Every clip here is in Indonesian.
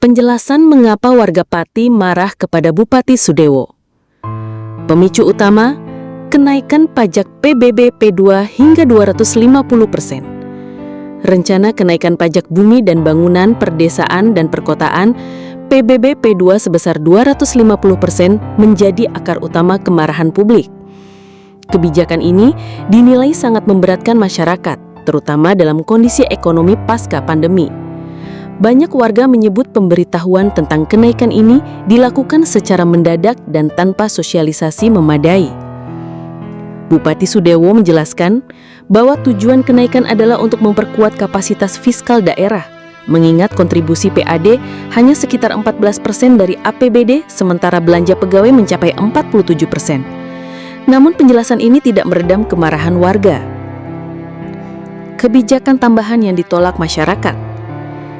Penjelasan mengapa warga Pati marah kepada Bupati Sudewo. Pemicu utama, kenaikan pajak PBB P2 hingga 250%. Rencana kenaikan pajak bumi dan bangunan perdesaan dan perkotaan PBB P2 sebesar 250% menjadi akar utama kemarahan publik. Kebijakan ini dinilai sangat memberatkan masyarakat, terutama dalam kondisi ekonomi pasca pandemi. Banyak warga menyebut pemberitahuan tentang kenaikan ini dilakukan secara mendadak dan tanpa sosialisasi memadai. Bupati Sudewo menjelaskan bahwa tujuan kenaikan adalah untuk memperkuat kapasitas fiskal daerah, mengingat kontribusi PAD hanya sekitar 14% dari APBD, sementara belanja pegawai mencapai 47%. Namun penjelasan ini tidak meredam kemarahan warga. Kebijakan tambahan yang ditolak masyarakat.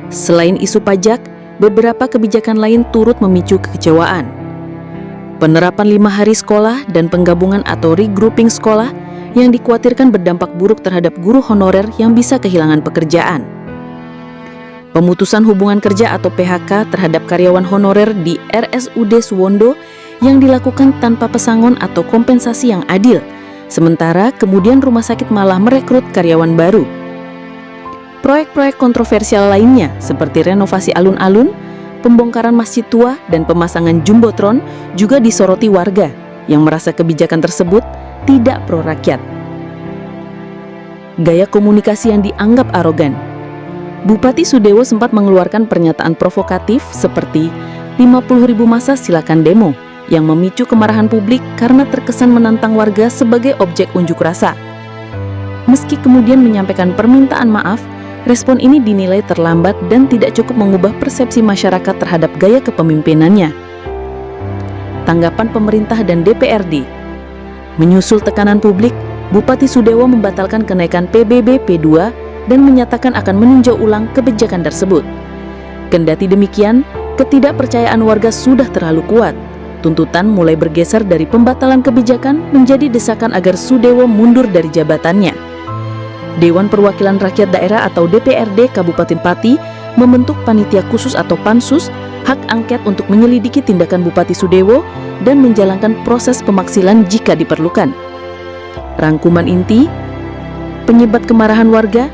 Selain isu pajak, beberapa kebijakan lain turut memicu kekecewaan. Penerapan 5 hari sekolah dan penggabungan atau regrouping sekolah yang dikhawatirkan berdampak buruk terhadap guru honorer yang bisa kehilangan pekerjaan. Pemutusan hubungan kerja atau PHK terhadap karyawan honorer di RSUD Suwondo yang dilakukan tanpa pesangon atau kompensasi yang adil, sementara kemudian rumah sakit malah merekrut karyawan baru. Proyek-proyek kontroversial lainnya seperti renovasi alun-alun, pembongkaran masjid tua, dan pemasangan jumbotron juga disoroti warga yang merasa kebijakan tersebut tidak pro-rakyat. Gaya komunikasi yang dianggap arogan. Bupati Sudewo sempat mengeluarkan pernyataan provokatif seperti 50.000 massa silakan demo yang memicu kemarahan publik karena terkesan menantang warga sebagai objek unjuk rasa. Meski kemudian menyampaikan permintaan maaf, respon ini dinilai terlambat dan tidak cukup mengubah persepsi masyarakat terhadap gaya kepemimpinannya. Tanggapan pemerintah dan DPRD. Menyusul tekanan publik, Bupati Sudewo membatalkan kenaikan PBB P2 dan menyatakan akan meninjau ulang kebijakan tersebut. Kendati demikian, ketidakpercayaan warga sudah terlalu kuat. Tuntutan mulai bergeser dari pembatalan kebijakan menjadi desakan agar Sudewo mundur dari jabatannya. Dewan Perwakilan Rakyat Daerah atau DPRD Kabupaten Pati membentuk panitia khusus atau pansus hak angket untuk menyelidiki tindakan Bupati Sudewo dan menjalankan proses pemaksilan jika diperlukan. Rangkuman inti, penyebab kemarahan warga,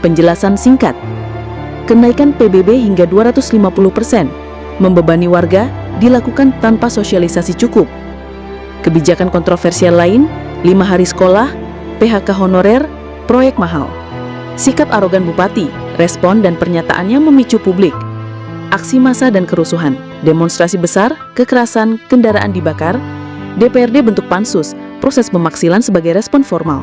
penjelasan singkat. Kenaikan PBB hingga 250%, membebani warga, dilakukan tanpa sosialisasi cukup. Kebijakan kontroversial lain, 5 hari sekolah, PHK honorer, proyek mahal. Sikap arogan Bupati, respon dan pernyataannya memicu publik. Aksi massa dan kerusuhan, demonstrasi besar, kekerasan, kendaraan dibakar. DPRD bentuk pansus, proses pemaksilan sebagai respon formal.